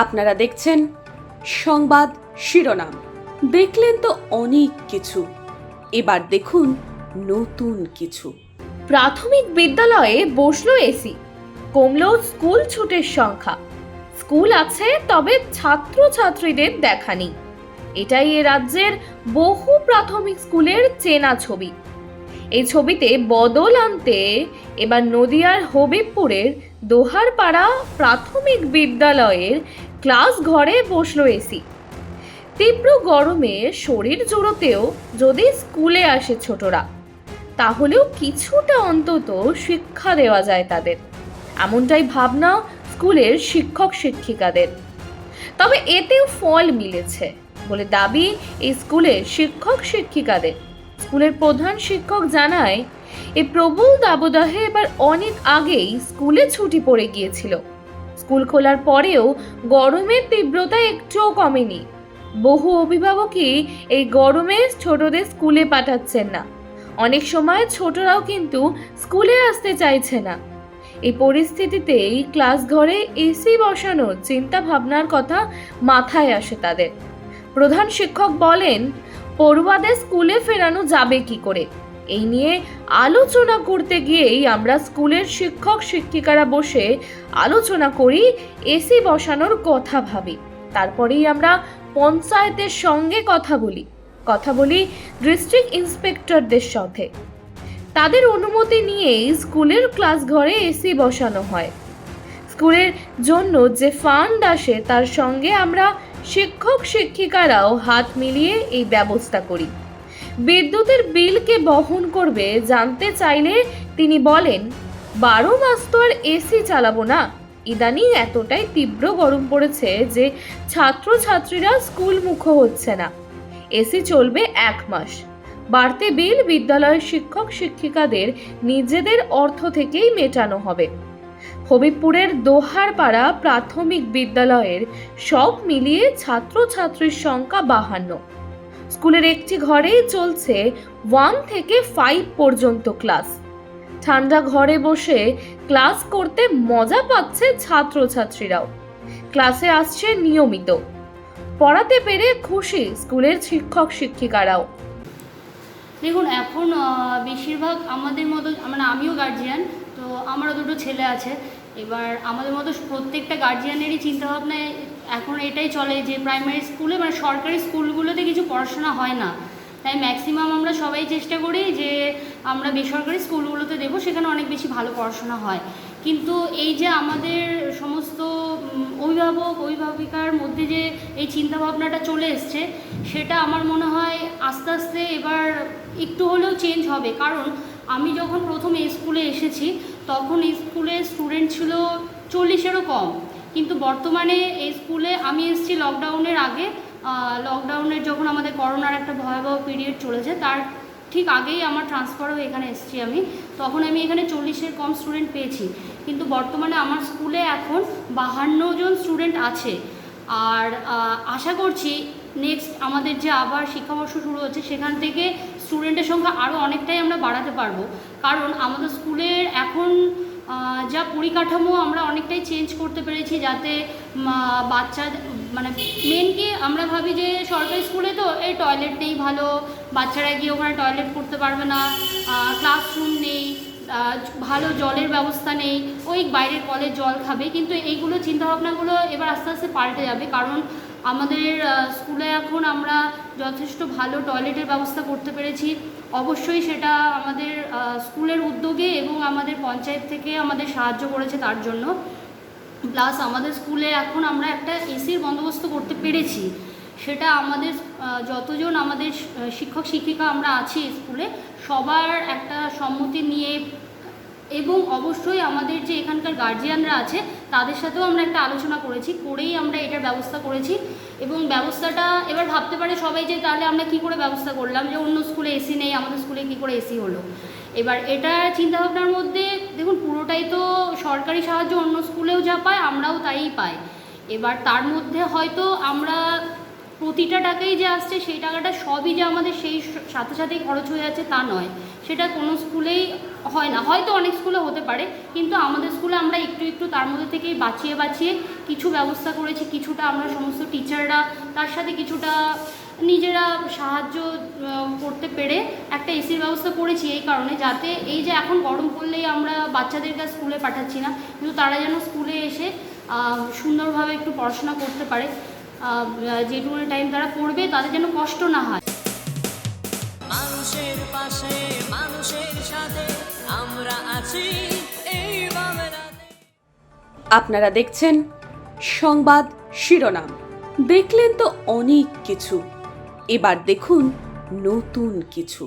আপনারা দেখছেন সংবাদ শিরোনাম। দেখলেন তো অনেক কিছু, এবার দেখুন নতুন কিছু। প্রাথমিক বিদ্যালয়ে বসলো এসি, কমলো স্কুল ছুটের সংখ্যা। স্কুল আছে, তবে ছাত্রছাত্রীদের দেখা নেই। এটাই এ রাজ্যের বহু প্রাথমিক স্কুলের চেনা ছবি। এই ছবিতে বদল আনতে এবার নদিয়ার হবিবপুরের দোহারপাড়া প্রাথমিক বিদ্যালয়ের ক্লাস ঘরে বসলো এসি। তীব্র গরমে শরীর জোড়োতেও যদি স্কুলে আসে ছোটরা, তাহলেও কিছুটা অন্তত শিক্ষা দেওয়া যায় তাদের, এমনটাই ভাবনা স্কুলের শিক্ষক শিক্ষিকাদের। তবে এতেও ফল মিলেছে বলে দাবি এই স্কুলের শিক্ষক শিক্ষিকাদের। স্কুলের প্রধান শিক্ষক জানায়, এই প্রবল দাবদাহে এবার অনেক আগেই স্কুলে ছুটি পড়ে গিয়েছিল। স্কুল খোলার পরেও গরমের তীব্রতা একটুও কমেনি। বহু অভিভাবকই এই গরমে ছোটদের স্কুলে পাঠাচ্ছেন না। অনেক সময় ছোটরাও কিন্তু স্কুলে আসতে চাইছে না। এই পরিস্থিতিতেই ক্লাস ঘরে এসি বসানোর চিন্তা ভাবনার কথা মাথায় আসে তাদের। প্রধান শিক্ষক বলেন, পড়ুয়াদের স্কুলে ফেরানো যাবে কি করে, এই নিয়ে আলোচনা করতে গিয়েই আমরা স্কুলের শিক্ষক শিক্ষিকারা বসে আলোচনা করি, এসি বসানোর কথা ভাবি। তারপরেই আমরা পঞ্চায়েতের সঙ্গে কথা বলি ডিস্ট্রিক্ট ইন্সপেক্টরদের সাথে। তাদের অনুমতি নিয়েই স্কুলের ক্লাস ঘরে এসি বসানো হয়। স্কুলের জন্য যে ফান্ড আসে তার সঙ্গে আমরা শিক্ষক শিক্ষিকারাও হাত মিলিয়ে এই ব্যবস্থা করি। বিদ্যুতের বিল কে বহন করবে জানতে চাইলে তিনি বলেন, 12 মাস তো আর এসি চালাবো না। ইদানিং এতটাই তীব্র গরম পড়েছে যে ছাত্রছাত্রীরা স্কুল মুখ হচ্ছে না। এসি চলবে 1 মাস। বাড়তি বিল বিদ্যালয়ের শিক্ষক শিক্ষিকাদের নিজেদের অর্থ থেকেই মেটানো হবে। হবিবপুরের দোহারপাড়া প্রাথমিক বিদ্যালয়ের সব মিলিয়ে ছাত্রছাত্রীর সংখ্যা 52। স্কুলের একটি ঘরেই চলছে 1 থেকে 5 পর্যন্ত ক্লাস। ঠান্ডা ঘরে বসে ক্লাস করতে মজা পাচ্ছে ছাত্রছাত্রীরাও। ক্লাসে আসছে নিয়মিত, পড়াতে পেরে খুশি স্কুলের শিক্ষক শিক্ষিকারাও। দেখুন, এখন বেশিরভাগ আমাদের মতো, মানে আমিও গার্জিয়ান, তো আমারও দুটো ছেলে আছে। এবার আমাদের মতো প্রত্যেকটা গার্জিয়ানেরই চিন্তাভাবনায় এখন এটাই চলে যে প্রাইমারি স্কুলে, মানে সরকারি স্কুলগুলোতে কিছু পড়াশোনা হয় না, তাই ম্যাক্সিমাম আমরা সবাই চেষ্টা করি যে আমরা বেসরকারি স্কুলগুলোতে দেবো, সেখানে অনেক বেশি ভালো পড়াশোনা হয়। কিন্তু এই যে আমাদের সমস্ত অভিভাবিকার মধ্যে যে এই চিন্তাভাবনাটা চলে এসছে, সেটা আমার মনে হয় আস্তে আস্তে এবার একটু হলেও চেঞ্জ হবে। কারণ আমি যখন প্রথম এই স্কুলে এসেছি তখন এই স্কুলে স্টুডেন্ট ছিল 40-এরও কম, কিন্তু বর্তমানে এই স্কুলে আমি এসেছি লকডাউনের আগে। লকডাউনের যখন আমাদের করোনার একটা ভয়াবহ পিরিয়ড চলেছে, তার ঠিক আগেই আমার ট্রান্সফার হয়ে এখানে এসেছি আমি, তখন আমি এখানে 40-এর কম স্টুডেন্ট পেয়েছি। কিন্তু বর্তমানে আমার স্কুলে এখন 52 জন স্টুডেন্ট আছে। আর আশা করছি নেক্সট আমাদের যে আবার শিক্ষাবর্ষ শুরু হচ্ছে সেখান থেকে স্টুডেন্টের সংখ্যা আরও অনেকটাই আমরা বাড়াতে পারবো। কারণ আমাদের স্কুলের এখন যা পরিকাঠামো আমরা অনেকটাই চেঞ্জ করতে পেরেছি, যাতে বাচ্চা, মানে মেন কি আমরা ভাবি যে সরকারি স্কুলে তো এই টয়লেট নেই ভালো, বাচ্চারা গিয়ে ওখানে টয়লেট করতে পারবে না, ক্লাসরুম নেই, ভালো জলের ব্যবস্থা নেই, ওই বাইরের কলের জল খাবে। কিন্তু এইগুলো চিন্তাভাবনাগুলো এবার আস্তে আস্তে পাল্টে যাবে। কারণ আমাদের স্কুলে এখন আমরা যথেষ্ট ভালো টয়লেটের ব্যবস্থা করতে পেরেছি। অবশ্যই সেটা আমাদের স্কুলের উদ্যোগে এবং আমাদের পঞ্চায়েত থেকে আমাদের সাহায্য করেছে তার জন্য। প্লাস আমাদের স্কুলে এখন আমরা একটা এসির বন্দোবস্ত করতে পেরেছি। সেটা আমাদের যতজন আমাদের শিক্ষক শিক্ষিকা আমরা আছি স্কুলে, সবার একটা সম্মতি নিয়ে, এবং অবশ্যই আমাদের যে এখানকার গার্জিয়ানরা আছে তাদের সাথেও আমরা একটা আলোচনা করেই আমরা এটার ব্যবস্থা করেছি। এবং ব্যবস্থাটা এবার ভাবতে পারে সবাই যে তাহলে আমরা কি করে ব্যবস্থা করলাম, যে অন্য স্কুলে এসি নেই, আমাদের স্কুলে কি করে এসি হলো। এবার এটা চিন্তাভাবনার মধ্যে দেখুন, পুরোটাই তো সরকারি সাহায্য, অন্য স্কুলেও যা পায় আমরাও তাই পাই। এবার তার মধ্যে হয়তো আমরা প্রতিটা টাকাই যে আসছে সেই টাকাটা সবই যে আমাদের সেই সাথে সাথেই খরচ হয়ে যাচ্ছে তা নয়। সেটা কোনো স্কুলেই হয় না, হয়তো অনেক স্কুলে হতে পারে, কিন্তু আমাদের স্কুলে আমরা একটু একটু তার মধ্যে থেকেই বাঁচিয়ে বাঁচিয়ে কিছু ব্যবস্থা করেছি। কিছুটা আমরা সমস্ত টিচাররা, তার সাথে কিছুটা নিজেরা সাহায্য করতে পেরে একটা এসির ব্যবস্থা করেছি, এই কারণে যাতে এই যে এখন গরম পড়লেই আমরা বাচ্চাদেরকে স্কুলে পাঠাচ্ছি না, কিন্তু তারা যেন স্কুলে এসে সুন্দরভাবে একটু পড়াশোনা করতে পারে, যেটুকু টাইম তারা পড়বে তাদের যেন কষ্ট না হয়। মানুষের পাশে মানুষের সাথে আমরা আছি এই বাংলাতে। আপনারা দেখছেন সংবাদ শিরোনাম। দেখলেন তো অনেক কিছু, এবার দেখুন নতুন কিছু।